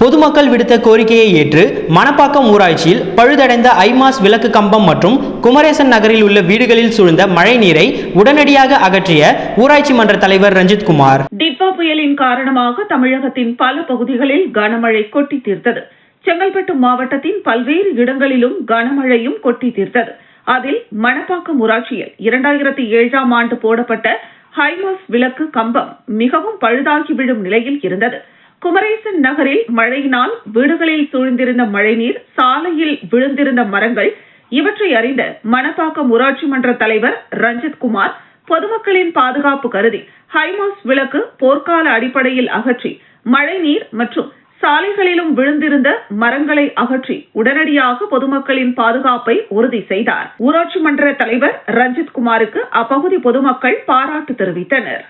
பொதுமக்கள் விடுத்த கோரிக்கையை ஏற்று மணப்பாக்கம் ஊராட்சியில் பழுதடைந்த ஐமாஸ் விளக்கு கம்பம் மற்றும் குமரேசன் நகரில் உள்ள வீடுகளில் சூழ்ந்த மழை நீரை உடனடியாக அகற்றிய ஊராட்சி மன்ற தலைவர் ரஞ்சித்குமார். டிட்வா புயலின் காரணமாக தமிழகத்தின் பல பகுதிகளில் கனமழை கொட்டி தீர்த்தது. செங்கல்பட்டு மாவட்டத்தின் பல்வேறு இடங்களிலும் கனமழையும் கொட்டி தீர்த்தது. அதில் மணப்பாக்கம் ஊராட்சியில் 2007ஆம் ஆண்டு போடப்பட்ட ஹைமாஸ் விளக்கு கம்பம் மிகவும் பழுதாகி விடும் நிலையில் இருந்தது. குமரேசன் நகரில் மழையினால் வீடுகளில் சூழ்ந்திருந்த மழைநீர், சாலையில் விழுந்திருந்த மரங்கள் இவற்றை அறிந்த மணப்பாக்கம் ஊராட்சி மன்ற தலைவர் ரஞ்சித்குமார் பொதுமக்களின் பாதுகாப்பு கருதி ஹைமாஸ் விளக்கு போர்க்கால அடிப்படையில் அகற்றி மழைநீர் மற்றும் சாலைகளிலும் விழுந்திருந்த மரங்களை அகற்றி உடனடியாக பொதுமக்களின் பாதுகாப்பை உறுதி செய்தார். ஊராட்சி மன்ற தலைவர் ரஞ்சித்குமாருக்கு அப்பகுதி பொதுமக்கள் பாராட்டு தெரிவித்தனர்.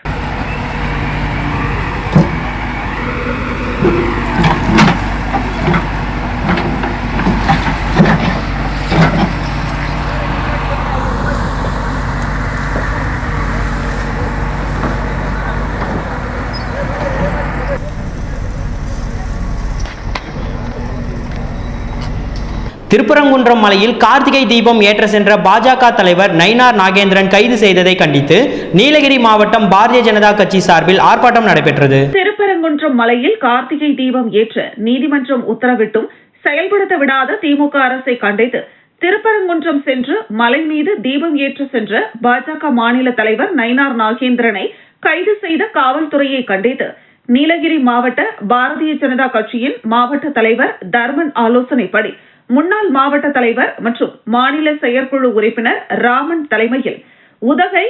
திருப்பரங்குன்றம் மலையில் கார்த்திகை தீபம் ஏற்ற சென்ற பாஜக தலைவர் நயினார் நாகேந்திரன் கைது செய்ததை கண்டித்து நீலகிரி மாவட்டம் பாரதிய ஜனதா கட்சி சார்பில் ஆர்ப்பாட்டம் நடைபெற்றது. திருப்பரங்குன்றம் மலையில் கார்த்திகை தீபம் ஏற்ற நீதிமன்றம் உத்தரவிட்டும் செயல்படுத்த விடாத திமுக அரசை கண்டித்து திருப்பரங்குன்றம் சென்று மலை மீது தீபம் ஏற்ற சென்ற பாஜக மாநில தலைவர் நயினார் நாகேந்திரனை கைது செய்த காவல்துறையை கண்டித்து நீலகிரி மாவட்ட பாரதிய ஜனதா கட்சியின் மாவட்ட தலைவர் தர்மன் ஆலோசனைப்படி முன்னாள் மாவட்ட தலைவர் மற்றும் மாநில செயற்குழு உறுப்பினர் ராமன் தலைமையில் உதகை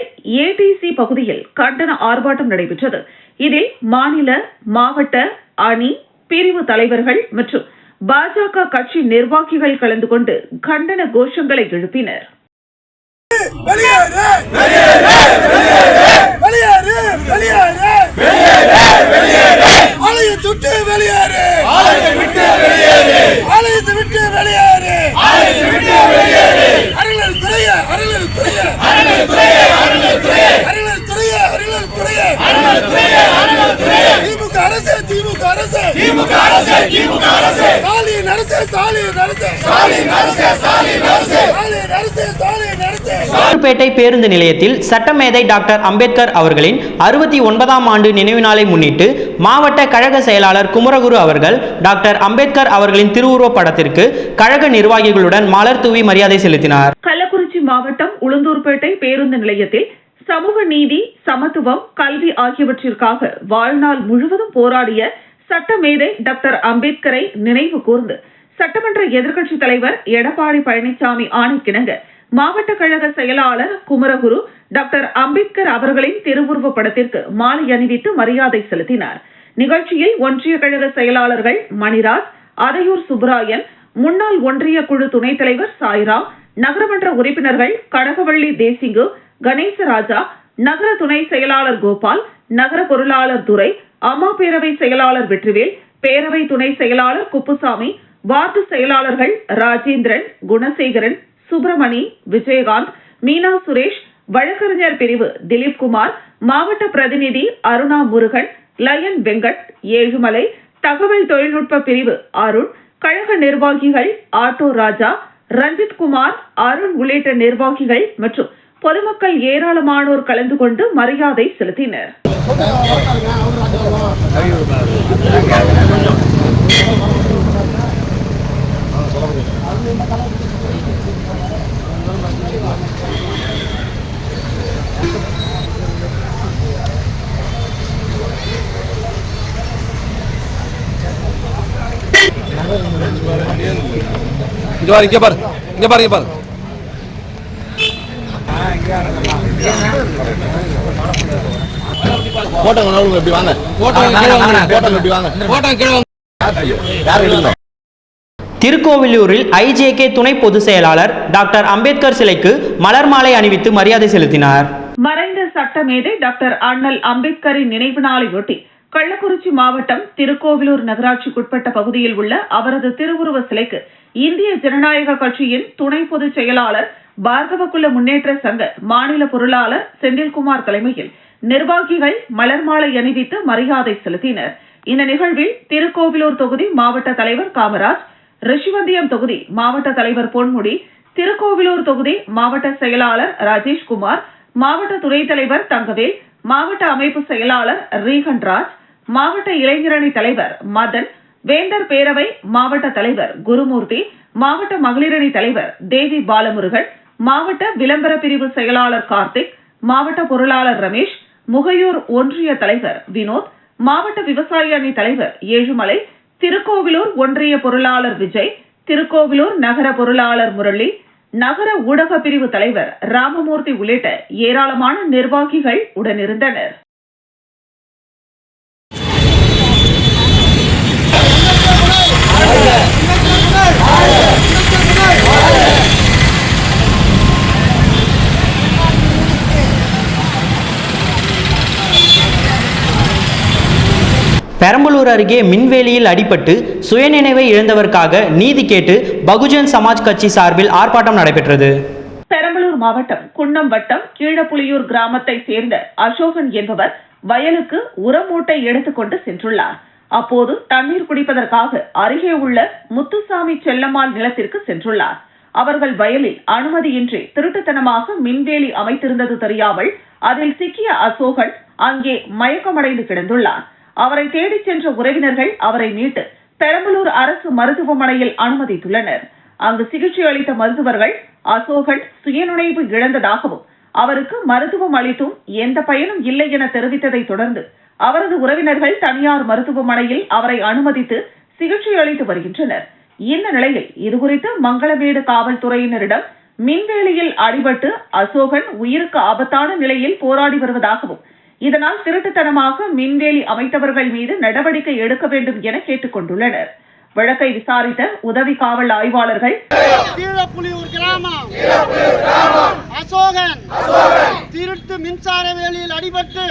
ஏடிசி பகுதியில் கண்டன ஆர்ப்பாட்டம் நடைபெற்றது. இதில் மாநில, மாவட்ட, அணி, பிரிவு தலைவர்கள் மற்றும் பாஜக கட்சி நிர்வாகிகள் கலந்து கொண்டு கண்டன கோஷங்களை எழுப்பினர். பேட்டை பேருந்து நிலையத்தில் சட்டமேதை டாக்டர் அம்பேத்கர் அவர்களின் 69ஆம் ஆண்டு நினைவு நாளை முன்னிட்டு மாவட்ட கழக செயலாளர் குமரகுரு அவர்கள் டாக்டர் அம்பேத்கர் அவர்களின் திருவுருவ படத்திற்கு கழக நிர்வாகிகளுடன் மலர் தூவி மரியாதை செலுத்தினார். கள்ளக்குறிச்சி மாவட்டம் உளுந்தூர்பேட்டை பேருந்து நிலையத்தில் சமூக நீதி, சமத்துவம், கல்வி ஆகியவற்றிற்காக வாழ்நாள் முழுவதும் போராடிய சட்டமேதை டாக்டர் அம்பேத்கரை நினைவு கூர்ந்து சட்டமன்ற எதிர்க்கட்சித் தலைவர் எடப்பாடி பழனிசாமி ஆணைக்கிணங்க மாவட்ட கழக செயலாளர் குமரகுரு டாக்டர் அம்பேத்கர் அவர்களின் திருவுருவ படத்திற்கு மாலை அணிவித்து மரியாதை செலுத்தினார். நிகழ்ச்சியில் ஒன்றிய கழக செயலாளர்கள் மணிராஜ், அதையூர் சுப்பராயன், முன்னாள் ஒன்றிய குழு துணைத் தலைவர் சாய்ராம், நகரமன்ற உறுப்பினர்கள் கனகவள்ளி தேசிங்கு, கணேசராஜா, நகர துணை செயலாளர் கோபால், நகர பொருளாளர் துரை, அம்மா பேரவை செயலாளர் வெற்றிவேல், பேரவை துணை செயலாளர் குப்புசாமி, வார்டு செயலாளர்கள் ராஜேந்திரன், குணசேகரன், சுப்பிரமணி, விஜயகாந்த், மீனா சுரேஷ், வழக்கறிஞர் பிரிவு திலீப்குமார், மாவட்ட பிரதிநிதி அருணா முருகன், லயன் வெங்கட், ஏழுமலை, தகவல் தொழில்நுட்ப பிரிவு அருண், கழக நிர்வாகிகள் ஆட்டோ ராஜா, ரஞ்சித்குமார், அருண் உள்ளிட்ட நிர்வாகிகள் மற்றும் பொதுமக்கள் ஏராளமானோர் கலந்து கொண்டு மரியாதை செலுத்தினர். இங்க பாரு. திருக்கோவிலூரில் ஐஜேகே துணை பொதுச் செயலாளர் டாக்டர் அம்பேத்கர் சிலைக்கு மலர் மாலை அணிவித்து மரியாதை செலுத்தினார். மறைந்த சட்டமேதை டாக்டர் அண்ணல் அம்பேத்கரின் நினைவு நாளையொட்டி கள்ளக்குறிச்சி மாவட்டம் திருக்கோவிலூர் நகராட்சிக்குட்பட்ட பகுதியில் உள்ள அவரது திருவுருவ சிலைக்கு இந்திய ஜனநாயக கட்சியின் துணை பொதுச் செயலாளர் பார்கவகுல முன்னேற்ற சங்க மாநில பொருளாளர் செந்தில்குமார் தலைமையில் நிர்வாகிகள் மலர் மாலை அணிவித்து மரியாதை செலுத்தினர். இந்த நிகழ்வில் திருக்கோவிலூர் தொகுதி மாவட்ட தலைவர் காமராஜ், ரிஷிவந்தியம் தொகுதி மாவட்ட தலைவர் பொன்முடி, திருக்கோவிலூர் தொகுதி மாவட்ட செயலாளர் ராஜேஷ்குமார், மாவட்ட துணைத் தலைவர் தங்கவேல், மாவட்ட அமைப்பு செயலாளர் ரீகன்ராஜ், மாவட்ட இளைஞரணி தலைவர் மதன், வேந்தர் பேரவை மாவட்ட தலைவர் குருமூர்த்தி, மாவட்ட மகளிரணி தலைவர் தேவி பாலமுருகன், மாவட்ட விளம்பர பிரிவு செயலாளர் கார்த்திக், மாவட்ட பொருளாளர் ரமேஷ், முகையூர் ஒன்றிய தலைவர் வினோத், மாவட்ட விவசாய அணி தலைவர் ஏழுமலை, திருக்கோவிலூர் ஒன்றிய பொருளாளர் விஜய், திருக்கோவிலூர் நகர பொருளாளர் முரளி, நகர ஊடக பிரிவு தலைவர் ராமமூர்த்தி உள்ளிட்ட ஏராளமான நிர்வாகிகள் உடனிருந்தனர். பெரம்பலூர் அருகே மின்வேலியில் அடிபட்டு சுயநினைவை இழந்தவருக்காக நீதி கேட்டு பகுஜன் சமாஜ் கட்சி சார்பில் ஆர்ப்பாட்டம் நடைபெற்றது. பெரம்பலூர் மாவட்டம் குன்னம் வட்டம் கீழப்புலியூர் கிராமத்தை சேர்ந்த அசோகன் என்பவர் வயலுக்கு உரமூட்டை எடுத்துக்கொண்டு சென்றுள்ளார். அப்போது தண்ணீர் குடிப்பதற்காக அருகே உள்ள முத்துசாமி செல்லம்மாள் நிலத்திற்கு சென்றுள்ளார். அவர்கள் வயலில் அனுமதியின்றி திருட்டுத்தனமாக மின்வேலி அமைத்திருந்தது தெரியாமல் அதில் சிக்கிய அசோகன் அங்கே மயக்கமடைந்து கிடந்துள்ளார். அவரை தேடிச் சென்ற உறவினர்கள் அவரை மீட்டு பெரம்பலூர் அரசு மருத்துவமனையில் அனுமதித்துள்ளனர். அங்கு சிகிச்சை அளித்த மருத்துவர்கள் அசோகன் சுயநினைவு இழந்ததாகவும் அவருக்கு மருத்துவம் அளித்தும் எந்த பயனும் இல்லை என தெரிவித்ததை தொடர்ந்து அவரது உறவினர்கள் தனியார் மருத்துவமனையில் அவரை அனுமதித்து சிகிச்சை அளித்து வருகின்றனர். இந்த நிலையில் இதுகுறித்து மங்களமேடு காவல்துறையினரிடம் மின்வேலியில் அடிபட்டு அசோகன் உயிருக்கு ஆபத்தான நிலையில் போராடி வருவதாகவும் இதனால் திருட்டுத்தனமாக மின்வேலி அமைத்தவர்கள் மீது நடவடிக்கை எடுக்க வேண்டும் என கேட்டுக் கொண்டுள்ளனர். வழக்கை விசாரித்த உதவி காவல் ஆய்வாளர்கள் கீழப்புலியூர் கிராமம் அசோகன் திருட்டு மின்சார வேலியில் அடிபட்டு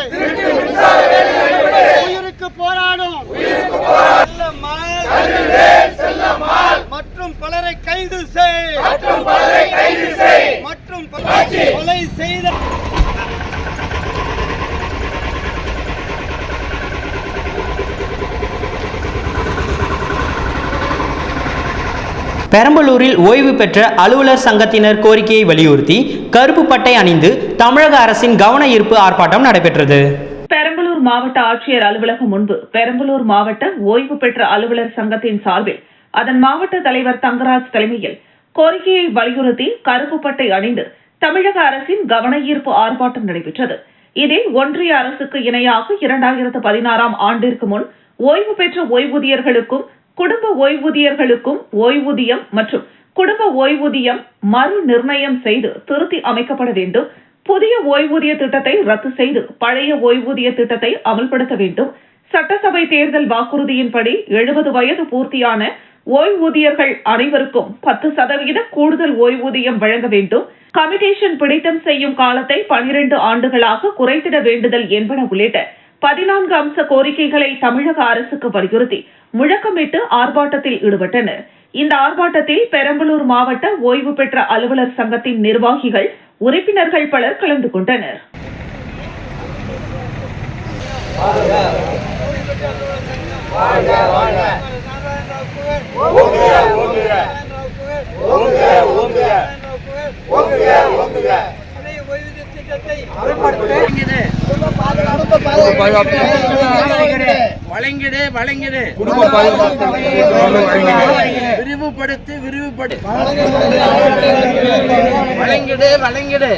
உயிருக்கு போராடும் மற்றும் பலரை கைது செய் மற்றும் கொலை செய்த பெரம்பலூரில் ஓய்வு பெற்ற அலுவலர் சங்கத்தினர் கோரிக்கையை வலியுறுத்தி கருப்பு பட்டை அணிந்து தமிழக அரசின் கவன ஈர்ப்பு ஆர்ப்பாட்டம் நடைபெற்றது. பெரம்பலூர் மாவட்ட ஆட்சியர் அலுவலகம் முன்பு பெரம்பலூர் மாவட்ட ஓய்வு பெற்ற அலுவலர் சங்கத்தின் சார்பில் அதன் மாவட்ட தலைவர் தங்கராஜ் தலைமையில் கோரிக்கையை வலியுறுத்தி கருப்பு பட்டை அணிந்து தமிழக அரசின் கவன ஈர்ப்பு ஆர்ப்பாட்டம் நடைபெற்றது. இதில் ஒன்றிய அரசுக்கு இணையாக 2016ஆம் ஆண்டிற்கு முன் ஓய்வு பெற்ற ஓய்வூதியர்களுக்கும் குடும்ப ஓய்வூதியர்களுக்கும் ஓய்வூதியம் மற்றும் குடும்ப ஓய்வூதியம் மறு நிர்ணயம் செய்து திருத்தி அமைக்கப்பட வேண்டும், புதிய ஓய்வூதிய திட்டத்தை ரத்து செய்து பழைய ஓய்வூதிய திட்டத்தை அமல்படுத்த வேண்டும், சட்டசபை தேர்தல் வாக்குறுதியின்படி 70 வயது பூர்த்தியான ஓய்வூதியர்கள் அனைவருக்கும் 10% கூடுதல் ஓய்வூதியம் வழங்க வேண்டும், கமிட்டேஷன் பிடித்தம் செய்யும் காலத்தை 12 ஆண்டுகளாக குறைத்திட வேண்டுதல் என்பன உள்ளிட்ட 14 அம்ச கோரிக்கைகளை தமிழக அரசுக்கு வலியுறுத்தி முழக்கமிட்டு ஆர்ப்பாட்டத்தில் ஈடுபட்டனர். இந்த ஆர்ப்பாட்டத்தில் பெரம்பலூர் மாவட்ட ஓய்வு பெற்ற அலுவலர் சங்கத்தின் நிர்வாகிகள், உறுப்பினர்கள் பலர் கலந்து கொண்டனர். வழங்கிடு விரிவுபடுத்து வழங்கிடு.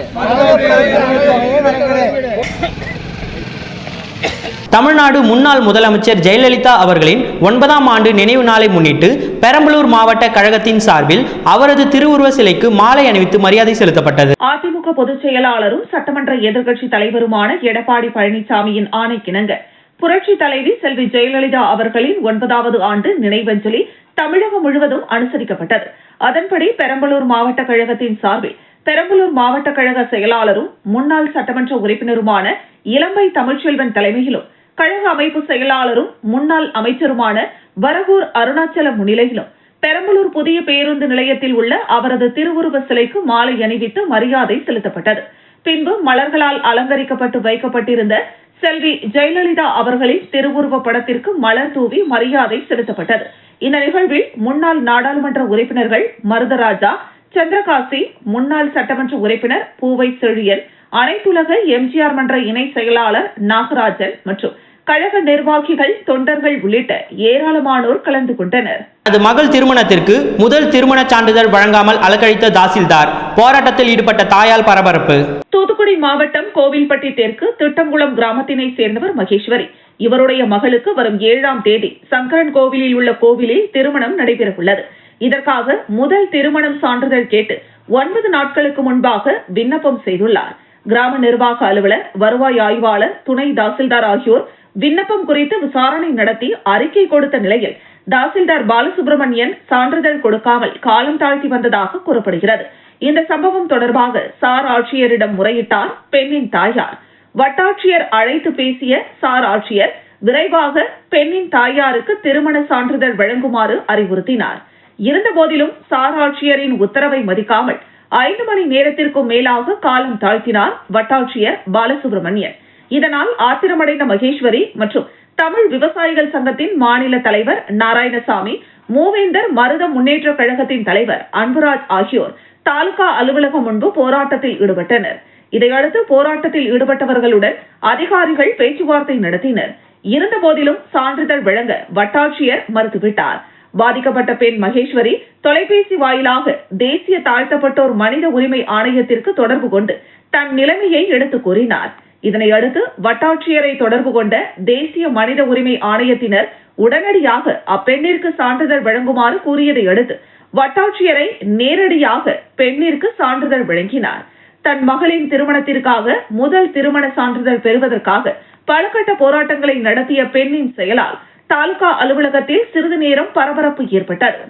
தமிழ்நாடு முன்னாள் முதலமைச்சர் ஜெயலலிதா அவர்களின் 9ஆம் ஆண்டு நினைவு நாளை முன்னிட்டு பெரம்பலூர் மாவட்ட கழகத்தின் சார்பில் அவரது திருவுருவ சிலைக்கு மாலை அணிவித்து மரியாதை செலுத்தப்பட்டது. அதிமுக பொதுச் செயலாளரும் சட்டமன்ற எதிர்க்கட்சி தலைவருமான எடப்பாடி பழனிசாமியின் ஆணைக்கிணங்க புரட்சி தலைவி செல்வி ஜெயலலிதா அவர்களின் 9வது ஆண்டு நினைவஞ்சலி தமிழகம் முழுவதும் அனுசரிக்கப்பட்டது. அதன்படி பெரம்பலூர் மாவட்ட கழகத்தின் சார்பில் பெரம்பலூர் மாவட்ட கழக செயலாளரும் முன்னாள் சட்டமன்ற உறுப்பினருமான இளம்பை தமிழ்ச்செல்வன் தலைமையிலும் கழக அமைப்பு செயலாளரும் முன்னாள் அமைச்சருமான வரகூர் அருணாச்சலம் முன்னிலையிலும் பெரம்பலூர் புதிய பேருந்து நிலையத்தில் உள்ள அவரது திருவுருவ சிலைக்கு மாலை அணிவித்து மரியாதை செலுத்தப்பட்டது. பின்பு மலர்களால் அலங்கரிக்கப்பட்டு வைக்கப்பட்டிருந்த செல்வி ஜெயலலிதா அவர்களின் திருவுருவ படத்திற்கு மலர் தூவி மரியாதை செலுத்தப்பட்டது. இந்த நிகழ்வில் முன்னாள் நாடாளுமன்ற உறுப்பினர்கள் மருதராஜா, சந்திரகாசி, முன்னாள் சட்டமன்ற உறுப்பினர் பூவை செழியன், அனைத்துலக எம்ஜிஆர் மன்ற இணை செயலாளர் நாகராஜன் மற்றும் கழக நிர்வாகிகள், தொண்டர்கள் உள்ளிட்ட ஏராளமானோர் கலந்து கொண்டனர். அது மகள் திருமணத்திற்கு முதல் திருமண சான்றிதழ் வழங்காமல் அலக்கழித்த தாசில்தார், போராட்டத்தில் ஈடுபட்ட தாயால் பரபரப்பு. தூத்துக்குடி மாவட்டம் கோவில்பட்டி தெற்கு திட்டங்குளம் கிராமத்தினை சேர்ந்தவர் மகேஸ்வரி. இவருடைய மகளுக்கு வரும் 7ஆம் தேதி சங்கரன் கோவிலில் உள்ள கோவிலில் திருமணம் நடைபெற உள்ளது. இதற்காக முதல் திருமணம் சான்றிதழ் கேட்டு 9 நாட்களுக்கு முன்பாக விண்ணப்பம் செய்துள்ளார். கிராம நிர்வாக அலுவலர், வருவாய் ஆய்வாளர், துணை தாசில்தார் ஆகியோர் விண்ணப்பம் குறித்து விசாரணை நடத்தி அறிக்கை கொடுத்த நிலையில் தாசில்தார் பாலசுப்ரமணியன் சான்றிதழ் கொடுக்காமல் காலம் தாழ்த்தி வந்ததாக கூறப்படுகிறது. இந்த சம்பவம் தொடர்பாக சார் ஆட்சியரிடம் முறையிட்டார் பெண்ணின் தாயார். வட்டாட்சியர் அழைத்து பேசிய சார் ஆட்சியர் விரைவாக பெண்ணின் தாயாருக்கு திருமண சான்றிதழ் வழங்குமாறு அறிவுறுத்தினார். இருந்தபோதிலும் சார் ஆட்சியரின் உத்தரவை மதிக்காமல் 5 மணி நேரத்திற்கும் மேலாக காலம் தாழ்த்தினார் வட்டாட்சியர் பாலசுப்ரமணியன். இதனால் ஆத்திரமடைந்த மகேஸ்வரி மற்றும் தமிழ் விவசாயிகள் சங்கத்தின் மாநில தலைவர் நாராயணசாமி, மூவேந்தர் மருத முன்னேற்ற கழகத்தின் தலைவர் அன்புராஜ் ஆகியோர் தாலுகா அலுவலகம் முன்பு போராட்டத்தில் ஈடுபட்டனர். இதையடுத்து போராட்டத்தில் ஈடுபட்டவர்களுடன் அதிகாரிகள் பேச்சுவார்த்தை நடத்தினர். இருந்தபோதிலும் சான்றிதழ் வழங்க வட்டாட்சியர் மறுத்துவிட்டார். பாதிக்கப்பட்ட பெண் மகேஸ்வரி தொலைபேசி வாயிலாக தேசிய தாழ்த்தப்பட்டோர் மனித உரிமை ஆணையத்திற்கு தொடர்பு கொண்டு தன் நிலைமையை எடுத்துக் கூறினார். இதனையடுத்து வட்டாட்சியரை தொடர்பு கொண்ட தேசிய மனித உரிமை ஆணையத்தினர் உடனடியாக அப்பெண்ணிற்கு சான்றிதழ் வழங்குமாறு கூறியதை அடுத்து வட்டாட்சியரை நேரடியாக பெண்ணிற்கு சான்றிதழ் வழங்கினார். தன் மகளின் திருமணத்திற்காக முதல் திருமண சான்றிதழ் பெறுவதற்காக பல கட்ட போராட்டங்களை நடத்திய பெண்ணின் செயலால் தாலுகா அலுவலகத்தில் சிறிது நேரம் பரபரப்பு ஏற்பட்டது.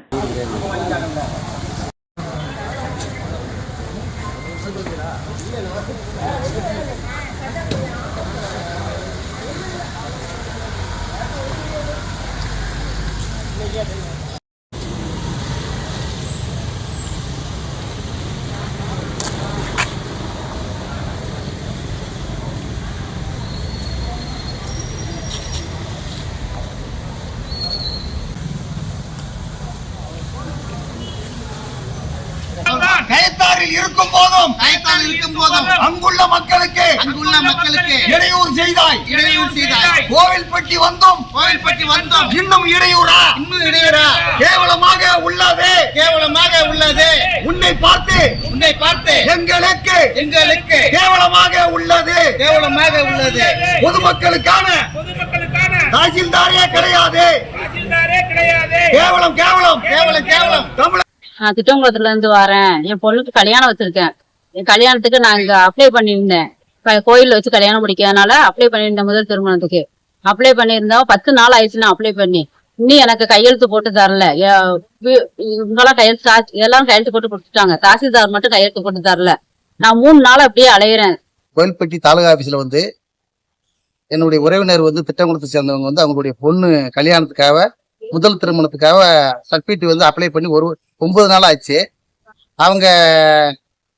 கயத்தாரில் இருக்கும் போதும் அங்குள்ள மக்களுக்கு இடையூறு செய்தாய். கோவில்பட்டி வந்தோம் இன்னும் இடையூறா கேவலமாக உள்ளது. உன்னை பார்த்து எங்களுக்கு கேவலமாக உள்ளது. பொதுமக்களுக்கான தாசில்தாரே கிடையாது. கேவலம் தமிழ். நான் திட்டங்குளத்துல இருந்து வரேன். என் பொண்ணுக்கு கல்யாணம் வச்சிருக்கேன். என் கல்யாணத்துக்கு நான் இங்க அப்ளை பண்ணியிருந்தேன். கோயில்ல வச்சு கல்யாணம் முடிக்கிறதுனால அப்ளை பண்ணியிருந்தேன். முதல் திருமணத்துக்கு அப்ளை பண்ணியிருந்தா 10 நாள் ஆயிடுச்சு. நான் அப்ளை பண்ணி இன்னும் எனக்கு கையெழுத்து போட்டு தரல. இவங்கெல்லாம் எல்லாரும் கையெழுத்து போட்டு கொடுத்துட்டாங்க. தாசில்தார் மட்டும் கையெழுத்து போட்டு தரல. நான் 3 நாள் அப்படியே அலையிறேன். கோயில்பட்டி தாலுகா ஆபீஸ்ல என்னுடைய உறவினர் திட்டங்குளத்தை சேர்ந்தவங்க அவங்களுடைய பொண்ணு கல்யாணத்துக்காக முதல் திருமணத்துக்காக சர்டிபிகேட் அப்ளை பண்ணி 9 நாள் ஆச்சு. அவங்க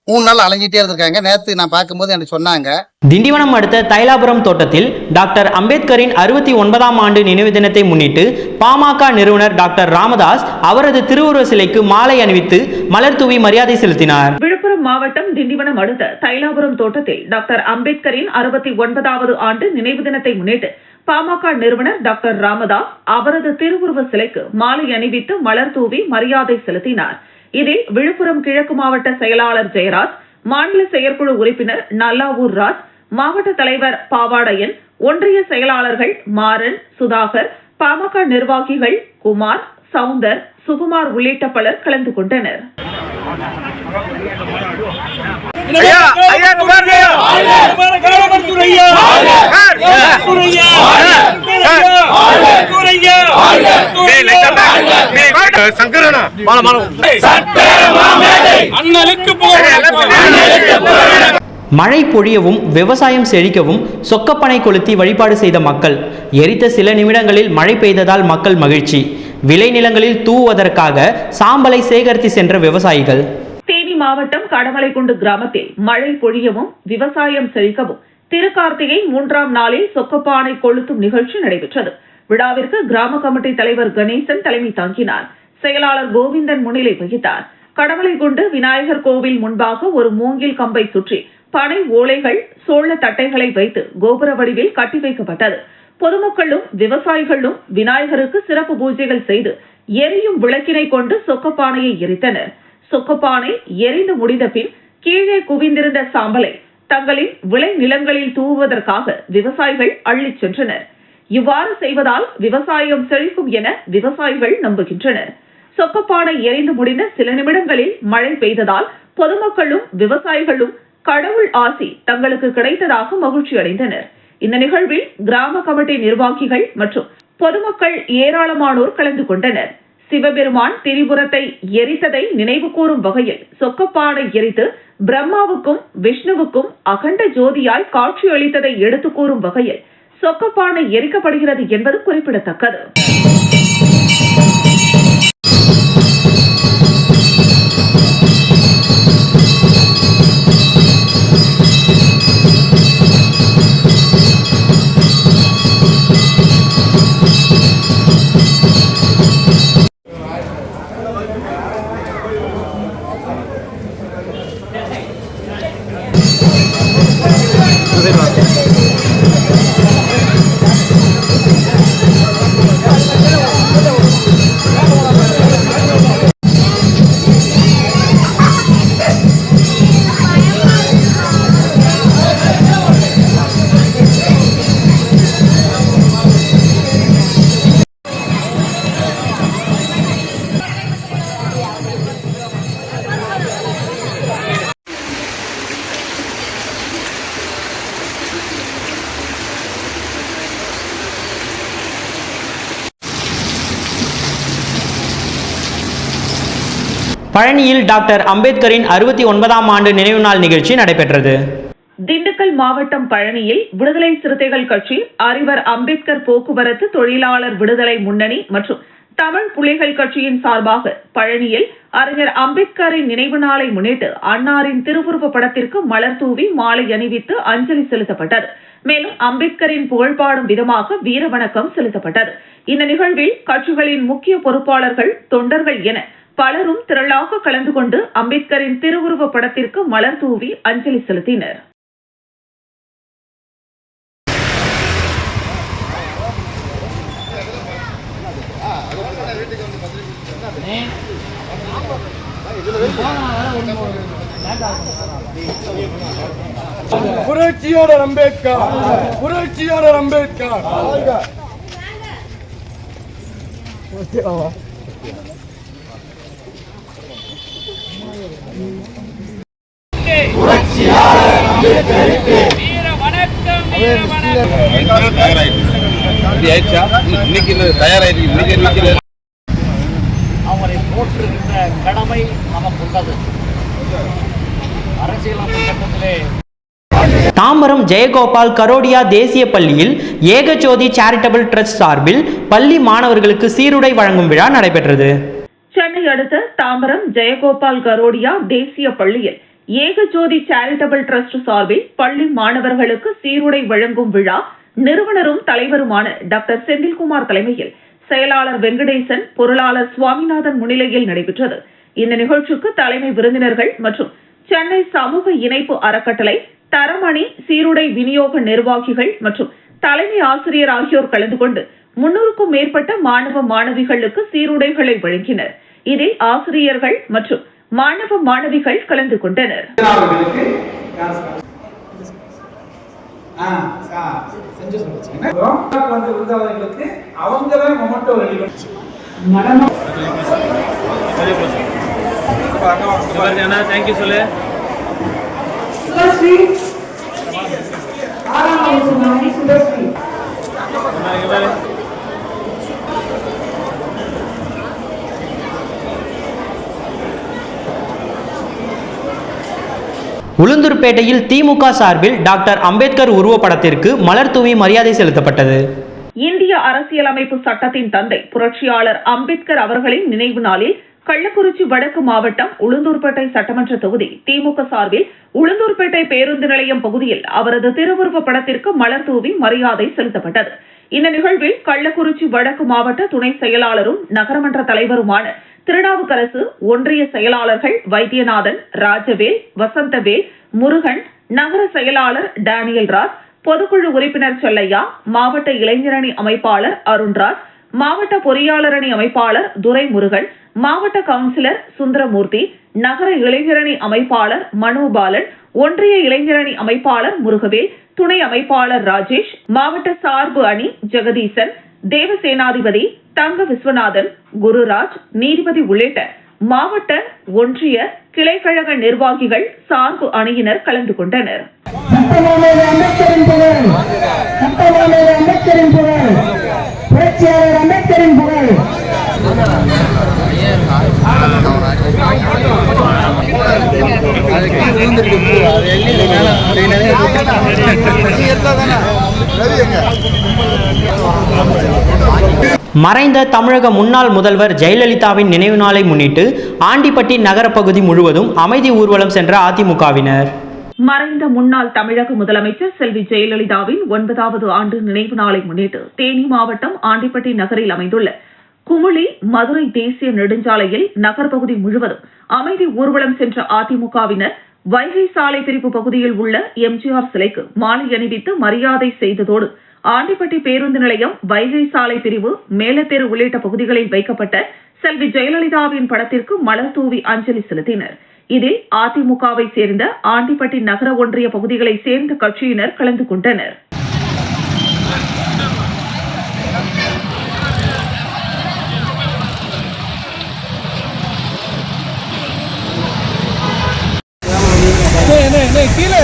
3 நாள் அலைஞ்சிட்டே இருந்திருக்காங்க. நேற்று நான் பார்க்கும்போது எனக்கு சொன்னாங்க. திண்டிவனம் அடுத்த தைலாபுரம் தோட்டத்தில் டாக்டர் அம்பேத்கரின் 69ஆம் ஆண்டு நினைவு தினத்தை முன்னிட்டு பாமக நிறுவனர் டாக்டர் ராமதாஸ் அவரது திருவுருவ சிலைக்கு மாலை அணிவித்து மலர் தூவி மரியாதை செலுத்தினார். விழுப்புரம் மாவட்டம் திண்டிவனம் அடுத்த தைலாபுரம் தோட்டத்தில் டாக்டர் அம்பேத்கரின் 69வது ஆண்டு நினைவு தினத்தை முன்னிட்டு பாமக நிறுவனர் டாக்டர் ராமதாஸ் அவரது திருவுருவ சிலைக்கு மாலை அணிவித்து மலர் தூவி மரியாதை செலுத்தினார். இதில் விழுப்புரம் கிழக்கு மாவட்ட செயலாளர் ஜெயராஜ், மாநில செயற்குழு உறுப்பினர் நல்லாவூர் ராஜ், மாவட்ட தலைவர் பாவாடையன், ஒன்றிய செயலாளர்கள் மாறன், சுதாகர், பாமக நிர்வாகிகள் குமார், சவுந்தர், சுகுமார் உள்ளிட்ட பலர் கலந்து கொண்டனர். மழை பொழியவும் விவசாயம் செழிக்கவும் சொக்கப்பனை கொளுத்தி வழிபாடு செய்த மக்கள். எரித்த சில நிமிடங்களில் மழை பெய்ததால் மக்கள் மகிழ்ச்சி. விளைநிலங்களில் தூவுவதற்காக சாம்பலை சேகரித்து சென்ற விவசாயிகள். தேனி மாவட்டம் கடமலைக்குண்டு கிராமத்தில் மழை பொழியவும் விவசாயம் செழிக்கவும் திருக்கார்த்திகை 3ஆம் நாளில் சொக்கப்பானை கொளுத்தும் நிகழ்ச்சி நடைபெற்றது. விழாவிற்கு கிராம கமிட்டி தலைவர் கணேசன் தலைமை தாங்கினார். செயலாளர் கோவிந்தன் முன்னிலை வகித்தார். கடவுளை கொண்டு விநாயகர் கோவில் முன்பாக ஒரு மூங்கில் கம்பை சுற்றி பனை ஓலைகள், சோள தட்டைகளை வைத்து கோபுர வடிவில் கட்டி வைக்கப்பட்டது. பொதுமக்களும் விவசாயிகளும் விநாயகருக்கு சிறப்பு பூஜைகள் செய்து எரியும் விளக்கினை கொண்டு சொக்கப்பானையை எரித்தனர். சொக்கப்பானை எரிந்து முடிந்த பின் கீழே குவிந்திருந்த சாம்பலை தங்களின் விளை நிலங்களில் தூவுவதற்காக விவசாயிகள் அள்ளிச் சென்றனர். இவ்வாறு செய்வதால் விவசாயம் செழிக்கும் என விவசாயிகள் நம்புகின்றனர். சொக்கப்பானை எரிந்து முடிந்த சில நிமிடங்களில் மழை பெய்ததால் பொதுமக்களும் விவசாயிகளும் கடவுள் ஆசி தங்களுக்கு கிடைத்ததாக மகிழ்ச்சி அடைந்தனர். இந்த நிகழ்வில் கிராம கமிட்டி நிர்வாகிகள் மற்றும் பொதுமக்கள் ஏராளமானோர் கலந்து கொண்டனர். சிவபெருமான் திரிபுரத்தை எரித்ததை நினைவு கூறும் வகையில் சொக்கப்பானை எரித்து பிரம்மாவுக்கும் விஷ்ணுவுக்கும் அகண்ட ஜோதியாய் காட்சியளித்ததை எடுத்து கூறும் வகையில் சொக்கப்பானை எரிக்கப்படுகிறது என்பது குறிப்பிடத்தக்கது. பழனியில் டாக்டர் அம்பேத்கரின் 69ஆம் ஆண்டு நினைவு நாள் நிகழ்ச்சி நடைபெற்றது. திண்டுக்கல் மாவட்டம் பழனியில் விடுதலை சிறுத்தைகள் கட்சி, அறிவர் அம்பேத்கர் போக்குவரத்து தொழிலாளர் விடுதலை முன்னணி மற்றும் தமிழ் புலிகள் கட்சியின் சார்பாக பழனியில் அறிஞர் அம்பேத்கரின் நினைவு நாளை முன்னிட்டு அன்னாரின் திருவுருவ படத்திற்கு மலர் தூவி மாலை அணிவித்து அஞ்சலி செலுத்தப்பட்டது. மேலும் அம்பேத்கரின் புகழ்பாடும் விதமாக வீர வணக்கம் செலுத்தப்பட்டது. இந்த நிகழ்வில் கட்சிகளின் முக்கிய பொறுப்பாளர்கள், தொண்டர்கள் என பலரும் திரளாக கலந்து கொண்டு அம்பேத்கரின் திருவுருவ படத்திற்கு மலர் தூவி அஞ்சலி செலுத்தினர். புரட்சியாளர் அம்பேத்கர், புரட்சியாளர் அம்பேத்கர். வீர வணக்கம், வீர வணக்கம். அவரை போற்றுகின்ற கடமை நமக்கு உள்ளது. அரசியலமைப்பு சட்டத்திலே தாம்பரம் ஜெயகோபால் கரோடியா தேசிய பள்ளியில் ஏகஜோதி சேரிட்டபிள் ட்ரஸ்ட் சார்பில் பள்ளி மாணவர்களுக்கு சீருடை வழங்கும் விழா நடைபெற்றது. சென்னை அடுத்த தாம்பரம் ஜெயகோபால் கரோடியா தேசிய பள்ளியில் ஏகஜோதி சேரிட்டபிள் ட்ரஸ்ட் சார்பில் பள்ளி மாணவர்களுக்கு சீருடை வழங்கும் விழா நிறுவனரும் தலைவருமான டாக்டர் செந்தில்குமார் தலைமையில் செயலாளர் வெங்கடேசன், பொருளாளர் சுவாமிநாதன் முன்னிலையில் நடைபெற்றது. இந்த நிகழ்ச்சிக்கு தலைமை விருந்தினர்கள் மற்றும் சென்னை சமூக இணைப்பு அறக்கட்டளை, தரமணி சீருடை விநியோக நிர்வாகிகள் மற்றும் தலைமை ஆசிரியர் ஆகியோர் கலந்து கொண்டு 300க்கும் மேற்பட்ட மாணவ மாணவிகளுக்கு சீருடைகளை வழங்கினர். இதில் ஆசிரியர்கள் மற்றும் மாணவ மாணவிகள் கலந்து கொண்டனர். தேங்க்யூ சொல்லு. உளுந்தூர்பேட்டையில் திமுக சார்பில் டாக்டர் அம்பேத்கர் உருவப்படத்திற்கு மலர் தூவி மரியாதை செலுத்தப்பட்டது. இந்திய அரசியலமைப்பு சட்டத்தின் தந்தை புரட்சியாளர் அம்பேத்கர் அவர்களின் நினைவு நாளில் கள்ளக்குறிச்சி வடக்கு மாவட்டம் உளுந்தூர்பேட்டை சட்டமன்ற தொகுதி திமுக சார்பில் உளுந்தூர்பேட்டை பேருந்து நிலையம் பகுதியில் அவரது திருவுருவ படத்திற்கு மலர் தூவி மரியாதை செலுத்தப்பட்டது. இந்த நிகழ்வில் கள்ளக்குறிச்சி வடக்கு மாவட்ட துணை செயலாளரும் நகரமன்ற தலைவருமான திருநாவுக்கரசு, ஒன்றிய செயலாளர்கள் வைத்தியநாதன், ராஜவேல், வசந்தவேல், முருகன், நகர செயலாளர் டேனியல் ராஜ், பொதுக்குழு உறுப்பினர் செல்லையா, மாவட்ட இளைஞரணி அமைப்பாளர் அருண்ராஜ், மாவட்ட பொறியாளர் அணி அமைப்பாளர் துரைமுருகன், மாவட்ட கவுன்சிலர் சுந்தரமூர்த்தி, நகர இளைஞரணி அமைப்பாளர் மனோபாலன், ஒன்றிய இளைஞரணி அமைப்பாளர் முருகவேல், துணை அமைப்பாளர் ராஜேஷ், மாவட்ட சார்பு அணி ஜெகதீசன், தேவசேனாதிபதி, தங்க விஸ்வநாதன், குருராஜ், நீதிபதி உள்ளிட்ட மாவட்ட, ஒன்றிய, கிளைக்கழக நிர்வாகிகள், சார்பு அணியினர் கலந்து கொண்டனர். அம்பேத்கரின் புகழ் மறைந்த தமிழக முன்னாள் முதல்வர் ஜெயலலிதாவின் நினைவு நாளை முன்னிட்டு ஆண்டிப்பட்டி நகரப்பகுதி முழுவதும் அமைதி ஊர்வலம் சென்ற அதிமுகவினர். மறைந்த முன்னாள் தமிழக முதலமைச்சர் செல்வி ஜெயலலிதாவின் 9வது ஆண்டு நினைவு நாளை முன்னிட்டு தேனி மாவட்டம் ஆண்டிப்பட்டி நகரில் அமைந்துள்ள குமுளி மதுரை தேசிய நெடுஞ்சாலையில் நகர்பகுதி முழுவதும் அமைதி ஊர்வலம் சென்ற அதிமுகவினர் வைகை சாலை பிரிவு பகுதியில் உள்ள எம்ஜிஆர் சிலைக்கு மாலை அணிவித்து மரியாதை செய்ததோடு ஆண்டிப்பட்டி பேருந்து நிலையம், வைகை சாலை பிரிவு, மேலத்தெரு உள்ளிட்ட பகுதிகளில் வைக்கப்பட்ட செல்வி ஜெயலலிதாவின் படத்திற்கு மலர் தூவி அஞ்சலி செலுத்தினர். இதில் அதிமுகவை சேர்ந்த ஆண்டிப்பட்டி நகர ஒன்றிய பகுதிகளை சேர்ந்த கட்சியினர் கலந்து கொண்டனர். கீழே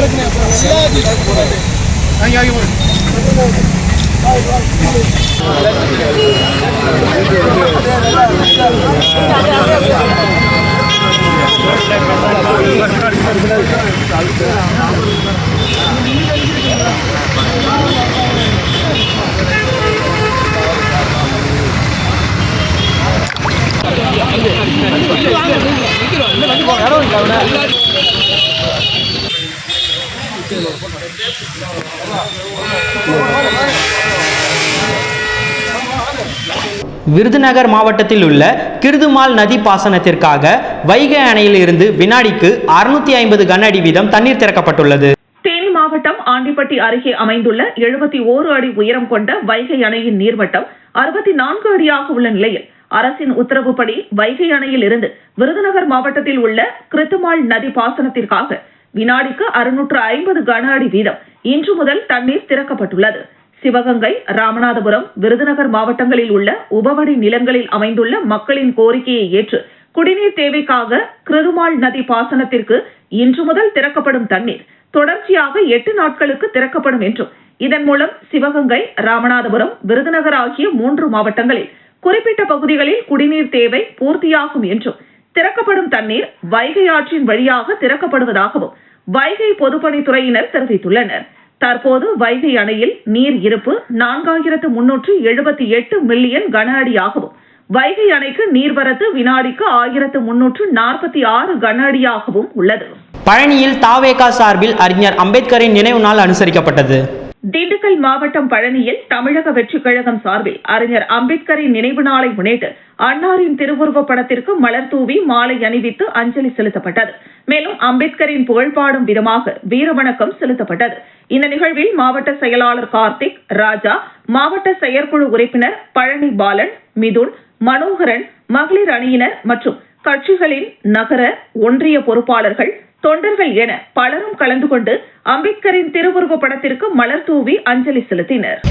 விருதுநகர் மாவட்டத்தில் உள்ள கிருதுமால் நதி பாசனத்திற்காக வைகை அணையில் இருந்து வினாடிக்கு 650 கன அடி வீதம் தண்ணீர் திறக்கப்பட்டுள்ளது. தேனி மாவட்டம் ஆண்டிப்பட்டி அருகே அமைந்துள்ள 71 அடி உயரம் கொண்ட வைகை அணையின் நீர்மட்டம் 64 அடியாக உள்ள நிலையில் அரசின் உத்தரவுப்படி வைகை அணையில் இருந்து விருதுநகர் மாவட்டத்தில் உள்ள கிருத்துமால் நதி பாசனத்திற்காக வினாடிக்கு 650 கன அடி வீதம் இன்று முதல் தண்ணீர் திறக்கப்பட்டுள்ளது. சிவகங்கை, ராமநாதபுரம், விருதுநகர் மாவட்டங்களில் உள்ள உபவடி நிலங்களில் அமைந்துள்ள மக்களின் கோரிக்கையை ஏற்று குடிநீர் தேவைக்காக கிருதுமால் நதி பாசனத்திற்கு இன்று முதல் திறக்கப்படும் தண்ணீர் தொடர்ச்சியாக 8 நாட்களுக்கு திறக்கப்படும் என்றும், இதன் மூலம் சிவகங்கை, ராமநாதபுரம், விருதுநகர் ஆகிய 3 மாவட்டங்களில் குறிப்பிட்ட பகுதிகளில் குடிநீர் தேவை பூர்த்தியாகும் என்றும், திறக்கப்படும் தண்ணீர் வைகை ஆற்றின் வழியாக திறக்கப்படுவதாகவும் வைகை பொதுப்பணித்துறையினர் தெரிவித்துள்ளனர். தற்போது வைகை அணையில் நீர் இருப்பு 4378 மில்லியன் கன அடியாகவும், வைகை அணைக்கு நீர்வரத்து வினாடிக்கு 1346 கன அடியாகவும் உள்ளது. பழனியில் தாவேகா சார்பில் அறிஞர் அம்பேத்கரின் நினைவு நாள் அனுசரிக்கப்பட்டது. திண்டுக்கல் மாவட்டம் பழனியில் தமிழக வெற்றிக் கழகம் சார்பில் அறிஞர் அம்பேத்கரின் நினைவு நாளை முன்னிட்டு அன்னாரின் திருவுருவப் படத்திற்கு மலர் தூவி மாலை அணிவித்து அஞ்சலி செலுத்தப்பட்டது. மேலும் அம்பேத்கரின் புகழ்பாடும் விதமாக வீரவணக்கம் செலுத்தப்பட்டது. இந்த நிகழ்வில் மாவட்ட செயலாளர் கார்த்திக், ராஜா, மாவட்ட செயற்குழு உறுப்பினர் பழனி பாலன், மிதுன், மனோகரன், மகளிர் அணியினர் மற்றும் கட்சிகளின் நகர, ஒன்றிய பொறுப்பாளர்கள், தொண்டர்கள் என பலரும் கலந்து கொண்டு அம்பேத்கரின் திருவுருவ படத்திற்கு மலர் தூவி அஞ்சலி செலுத்தினர்.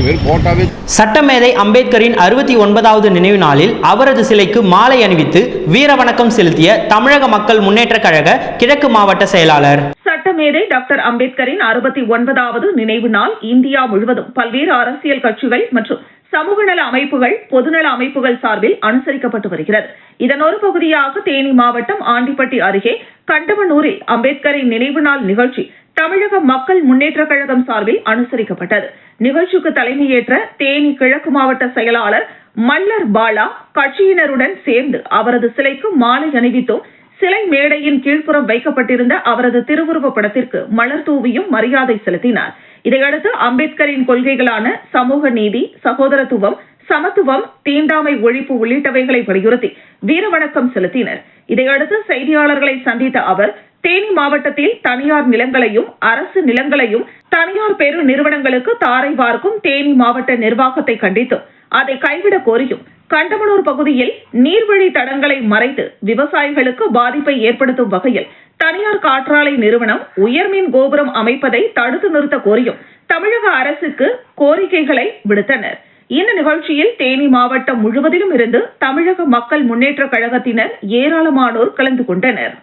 பேர் போட்டாவே. சட்டமேதை அம்பேத்கரின் 69வது நினைவு நாளில் அவரது சிலைக்கு மாலை அணிவித்து வீர வணக்கம் செலுத்திய தமிழக மக்கள் முன்னேற்ற கழக கிழக்கு மாவட்ட செயலாளர். சட்டமேதை டாக்டர் அம்பேத்கரின் 69வது நினைவு நாள் இந்தியா முழுவதும் பல்வேறு அரசியல் கட்சிகள் மற்றும் சமூக நல அமைப்புகள், பொதுநல அமைப்புகள் சார்பில் அனுசரிக்கப்பட்டு வருகிறது. இதன் ஒரு பகுதியாக தேனி மாவட்டம் ஆண்டிப்பட்டி அருகே கண்டமனூரில் அம்பேத்கரின் நினைவு நாள் நிகழ்ச்சி தமிழக மக்கள் முன்னேற்ற கழகம் சார்பில் அனுசரிக்கப்பட்டது. நிகழ்ச்சிக்கு தலைமையேற்ற தேனி கிழக்கு மாவட்ட செயலாளர் மல்லர் பாலா கட்சியினருடன் சேர்ந்து அவரது சிலைக்கு மாலை அணிவித்தும் சிலை மேடையின் கீழ்ப்புறம் வைக்கப்பட்டிருந்த அவரது திருவுருவ படத்திற்கு மலர் தூவியும் மரியாதை செலுத்தினார். இதையடுத்து அம்பேத்கரின் கொள்கைகளான சமூக நீதி, சகோதரத்துவம், சமத்துவம், தீண்டாமை ஒழிப்பு உள்ளிட்டவைகளை வலியுறுத்தி வீரவணக்கம் செலுத்தினர். இதையடுத்து செய்தியாளர்களை சந்தித்த அவர் தேனி மாவட்டத்தில் தனியார் நிலங்களையும் அரசு நிலங்களையும் தனியார் பெரு நிறுவனங்களுக்கு தாரை வார்க்கும் தேனி மாவட்ட நிர்வாகத்தை கண்டித்தும் அதை கைவிட கோரியும் கண்டமனூர் பகுதியில் நீர்வழி தடங்களை மறைத்து விவசாயிகளுக்கு பாதிப்பை ஏற்படுத்தும் வகையில் தனியார் காற்றாலை நிறுவனம் உயர்மின் கோபுரம் அமைப்பதை தடுத்து நிறுத்த கோரியும் தமிழக அரசுக்கு கோரிக்கைகளை விடுத்தனர். இந்த நிகழ்ச்சியில் தேனி மாவட்டம் முழுவதிலும் இருந்து தமிழக மக்கள் முன்னேற்ற கழகத்தினர் ஏராளமானோர் கலந்து கொண்டனர்.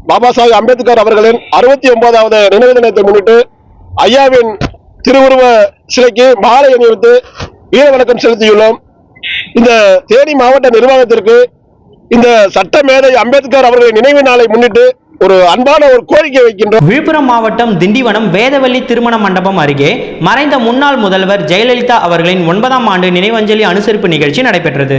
பாபா சாஹிப் அம்பேத்கர் அவர்களின் 69வது நினைவு தினத்தை முன்னிட்டு ஐயாவின் திருவுருவ சிலைக்கு மாலை அணிவித்து வீர வணக்கம் செலுத்தியுள்ளோம். இந்த தேனி மாவட்ட நிர்வாகத்திற்கு இந்த சட்ட மேதை அம்பேத்கர் அவர்களின் நினைவு நாளை முன்னிட்டு ஒரு அன்பான ஒரு கோரிக்கை வைக்கின்றோம். விழுப்புரம் மாவட்டம் திண்டிவனம் வேதவள்ளி திருமண மண்டபம் அருகே மறைந்த முன்னாள் முதல்வர் ஜெயலலிதா அவர்களின் 9ஆம் ஆண்டு நினைவஞ்சலி அனுசரிப்பு நிகழ்ச்சி நடைபெற்றது.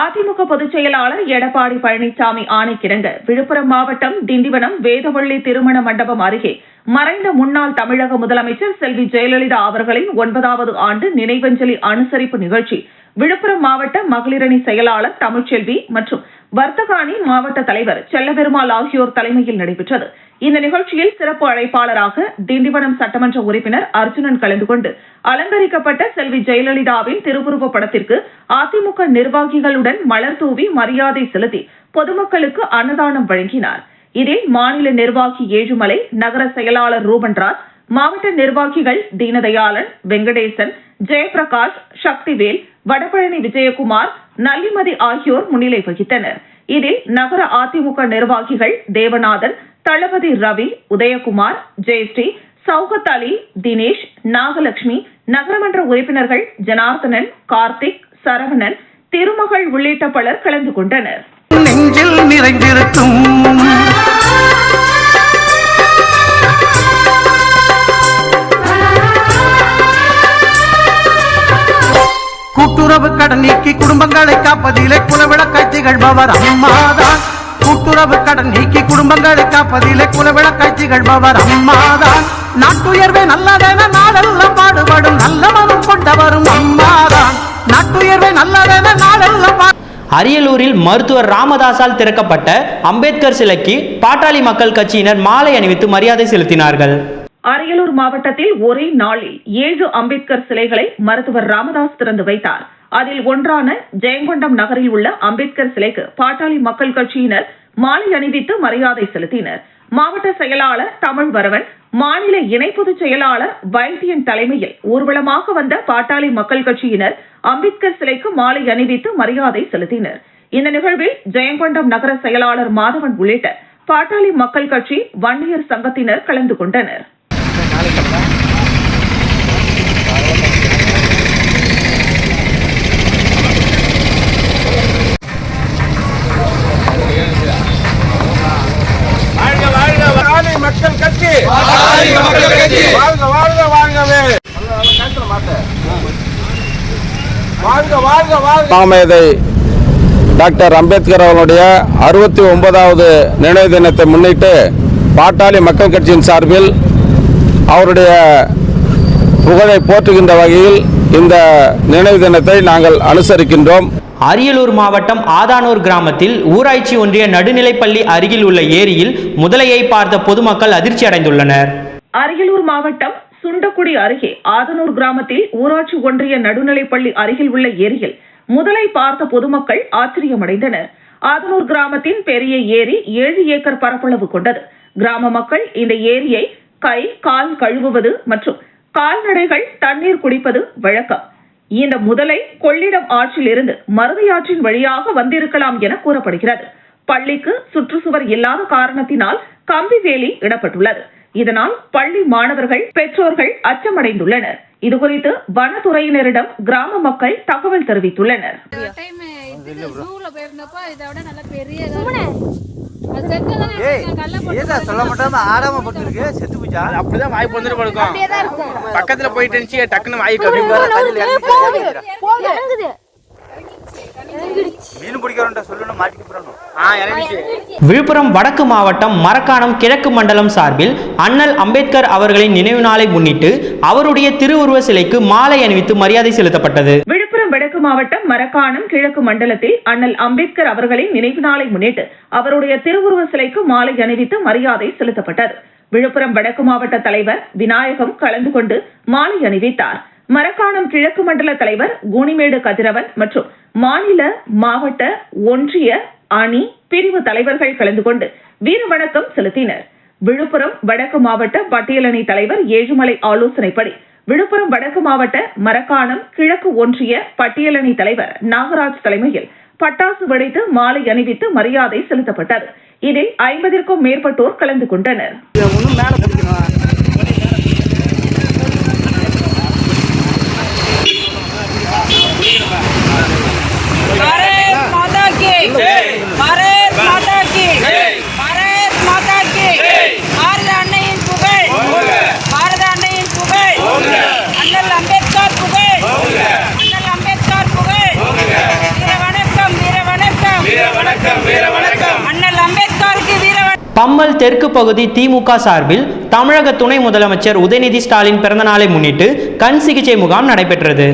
அதிமுக பொதுச் செயலாளர் எடப்பாடி பழனிசாமி ஆணைக்கிணங்க விழுப்புரம் மாவட்டம் திண்டிவனம் வேதவள்ளி திருமண மண்டபம் அருகே மறைந்த முன்னாள் தமிழக முதலமைச்சர் செல்வி ஜெயலலிதா அவர்களின் 9வது ஆண்டு நினைவஞ்சலி அனுசரிப்பு நிகழ்ச்சி விழுப்புரம் மாவட்ட மகளிரணி செயலாளர் தமிழ்ச்செல்வி மற்றும் வர்த்தகாணி மாவட்ட தலைவர் செல்லபெருமாள் ஆகியோர் தலைமையில் நடைபெற்றது. இந்த நிகழ்ச்சியில் சிறப்பு அழைப்பாளராக திண்டிவனம் சட்டமன்ற உறுப்பினர் அர்ஜுனன் கலந்து கொண்டு அலங்கரிக்கப்பட்ட செல்வி ஜெயலலிதாவின் திருவுருவ படத்திற்கு அதிமுக நிர்வாகிகளுடன் மலர் தூவி மரியாதை செலுத்தி பொதுமக்களுக்கு அன்னதானம் வழங்கினார். இதில் மாநில நிர்வாகி ஏழுமலை, நகர செயலாளர் ரூபன்ராஜ், மாவட்ட நிர்வாகிகள் தீனதயாளன், வெங்கடேசன், ஜெயபிரகாஷ், சக்திவேல், வடபழனி விஜயகுமார், நல்லிமதி ஆகியோர் முன்னிலை வகித்தனர். இதில் நகர அதிமுக நிர்வாகிகள் தேவநாதன், தளபதி ரவி, உதயகுமார், ஜெயஸ்ரீ, சௌகத் அலி, தினேஷ், நாகலட்சுமி, நகரமன்ற உறுப்பினர்கள் ஜனார்தனன், கார்த்திக், சரவணன், திருமகள் உள்ளிட்ட பலர் கலந்து கொண்டனர். நெஞ்சில் நிறைந்திருக்கும் கூட்டுறவு கடன் நீக்கி குடும்பங்களை காப்பதிலே குலவிளக்காய் திகழ்பவர் அம்மாதான். கூட்டுறவு கடன் நீக்கி குடும்பங்களை காப்பதிலே குலவிளக்காய் திகழ்பவர் அம்மாதான். நாட்டுயர்வே நல்லதென நாடெல்லாம் பாடுபடும் நல்ல மனம் கொண்டவரும் அம்மாதான். நாட்டுயர்வே நல்லதென நாடெல்லாம். அரியலூரில் மருத்துவர் ராமதாசால் திறக்கப்பட்ட அம்பேத்கர் சிலைக்கு பாட்டாளி மக்கள் கட்சியினர் மாலை அணிவித்து மரியாதை செலுத்தினார்கள். அரியலூர் மாவட்டத்தில் ஒரே நாளில் 7 அம்பேத்கர் சிலைகளை மருத்துவர் ராமதாஸ் திறந்து வைத்தார். அதில் ஒன்றான ஜெயங்கொண்டம் நகரில் உள்ள அம்பேத்கர் சிலைக்கு பாட்டாளி மக்கள் கட்சியினர் மாலை அணிவித்து மரியாதை செலுத்தினர். மாவட்ட செயலாளர் தமிழ்வரவன், மாநில இணை பொதுச் செயலாளர் வைத்தியன் தலைமையில் ஊர்வலமாக வந்த பாட்டாளி மக்கள் கட்சியினர் அம்பேத்கர் சிலைக்கு மாலை அணிவித்து மரியாதை செலுத்தினர். இந்த நிகழ்வில் ஜெயங்கொண்டம் நகர செயலாளர் மாதவன் உள்ளிட்ட பாட்டாளி மக்கள் கட்சி வன்னியர் சங்கத்தினர் கலந்து கொண்டனர். மக்கள் கட்சி வாழ்க வாழ்க வாழ்கவே. வாழ்க வாழ்க வாழ்க. மாமேதை டாக்டர் அம்பேத்கர் அவர்களுடைய 69வது நினைவு தினத்தை முன்னிட்டு பாட்டாளி மக்கள் கட்சியின் சார்பில் அவருடைய புகழை போற்றுகின்ற வகையில் இந்த நினைவு தினத்தை நாங்கள் அனுசரிக்கின்றோம். அரியலூர் மாவட்டம் ஆதானூர் கிராமத்தில் ஊராட்சி ஒன்றிய நடுநிலைப்பள்ளி அருகில் உள்ள ஏரியில் முதலையை பார்த்த பொதுமக்கள் அதிர்ச்சி அடைந்துள்ளனர். அரியலூர் மாவட்டம் சுண்டக்குடி அருகே ஆதனூர் கிராமத்தில் ஊராட்சி ஒன்றிய நடுநிலைப்பள்ளி அருகில் உள்ள ஏரியில் முதலை பார்த்த பொதுமக்கள் ஆச்சரியமடைந்தனர். ஆதனூர் கிராமத்தின் பெரிய ஏரி 7 ஏக்கர் பரப்பளவு கொண்டது. கிராம மக்கள் இந்த ஏரியை கை கால் கழுவுவது மற்றும் கால்நடைகள் தண்ணீர் குடிப்பது வழக்கம். இந்த முதலை கொள்ளிடம் ஆற்றில் இருந்து மருதையாற்றின் வழியாக வந்திருக்கலாம் என கூறப்படுகிறது. பள்ளிக்கு சுற்றுச்சுவர் இல்லாத காரணத்தினால் கம்பி வேலி இடப்பட்டுள்ளது. இதனால் பள்ளி மாணவர்கள் பெற்றோர்கள் அச்சமடைந்துள்ளனர். இதுகுறித்து வனத்துறையினரிடம் கிராம மக்கள் தகவல் தெரிவித்துள்ளனர். அப்படிதான் வாய்ப்பு வந்துட்டு படுக்கும். பக்கத்துல போயிட்டு இருந்துச்சு டக்குன்னு வாய்க்கு விழுப்புரம் வடக்கு மாவட்டம் மரக்காணம் கிழக்கு மண்டலம் சார்பில் அண்ணல் அம்பேத்கர் அவர்களின் நினைவு நாளை முன்னிட்டு அவருடைய திருவுருவ சிலைக்கு மாலை அணிவித்து மரியாதை செலுத்தப்பட்டது. விழுப்புரம் வடக்கு மாவட்டம் மரக்காணம் கிழக்கு மண்டலத்தில் அண்ணல் அம்பேத்கர் அவர்களின் நினைவு நாளை முன்னிட்டு அவருடைய திருவுருவ சிலைக்கு மாலை அணிவித்து மரியாதை செலுத்தப்பட்டது. விழுப்புரம் வடக்கு மாவட்ட தலைவர் விநாயகம் கலந்து கொண்டு மாலை அணிவித்தார். மரக்காணம் கிழக்கு மண்டல தலைவர் கூனிமேடு கதிரவன் மற்றும் மாநில மாவட்ட ஒன்றிய அணி பிரிவு தலைவர்கள் கலந்து கொண்டு வீர வணக்கம் செலுத்தினர். விழுப்புரம் வடக்கு மாவட்ட பட்டியலணி தலைவர் ஏழுமலை ஆலோசனைப்படி விழுப்புரம் வடக்கு மாவட்ட மரக்காணம் கிழக்கு ஒன்றிய பட்டியலணி தலைவர் நாகராஜ் தலைமையில் பட்டாசு வெடித்து மாலை அணிவித்து மரியாதை செலுத்தப்பட்டது. இதில் 50க்கும் மேற்பட்டோர் கலந்து கொண்டனர். பம்மல் தெற்கு பகுதி திமுக சார்பில் தமிழக துணை முதலமைச்சர் உதயநிதி ஸ்டாலின் பிறந்த நாளை முன்னிட்டு கண் சிகிச்சை முகாம் நடைபெற்றது.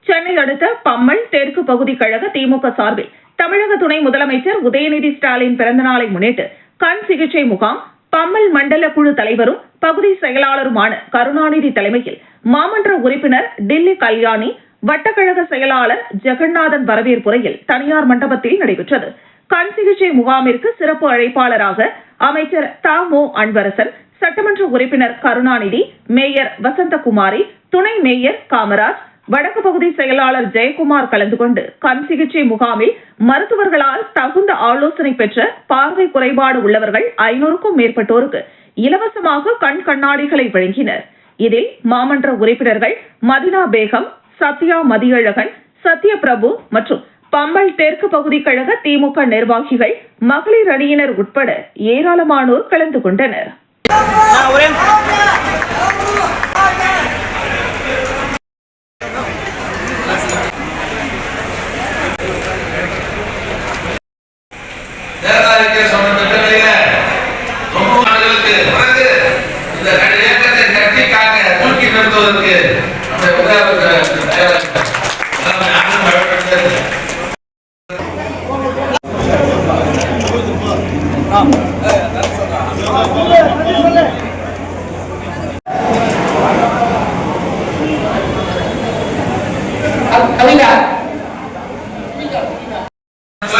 சென்னை அடுத்த பம்மல் தெற்கு பகுதி கழக திமுக சார்பில் தமிழக துணை முதலமைச்சர் உதயநிதி ஸ்டாலின் பிறந்த நாளை முன்னிட்டு கண் சிகிச்சை முகாம் பம்மல் மண்டல குழு தலைவரும் பகுதி செயலாளருமான கருணாநிதி தலைமையில் மாமன்ற உறுப்பினர் டில்லி கல்யாணி, வட்டக்கழக செயலாளர் ஜெகநாதன் வரவேற்புரையில் தனியார் மண்டபத்தில் நடைபெற்றது. கண் சிகிச்சை முகாமிற்கு சிறப்பு அழைப்பாளராக அமைச்சர் தாமோ அன்பரசன், சட்டமன்ற உறுப்பினர் கருணாநிதி, மேயர் வசந்தகுமாரி, துணை மேயர் காமராஜ், வடக்கு பகுதி செயலாளர் ஜெயக்குமார் கலந்து கொண்டு கண் சிகிச்சை முகாமில் மருத்துவர்களால் தகுந்த ஆலோசனை பெற்ற பார்வை குறைபாடு உள்ளவர்கள் 500க்கும் மேற்பட்டோருக்கு இலவசமாக கண் கண்ணாடிகளை வழங்கினர். இதில் மாமன்ற உறுப்பினர்கள் மதினா பேகம், சத்யா மதியழகன், சத்யபிரபு மற்றும் பம்மல் தெற்கு பகுதி கழக திமுக நிர்வாகிகள், மகளிர் அணியினர் உட்பட ஏராளமானோர் கலந்து கொண்டனர்.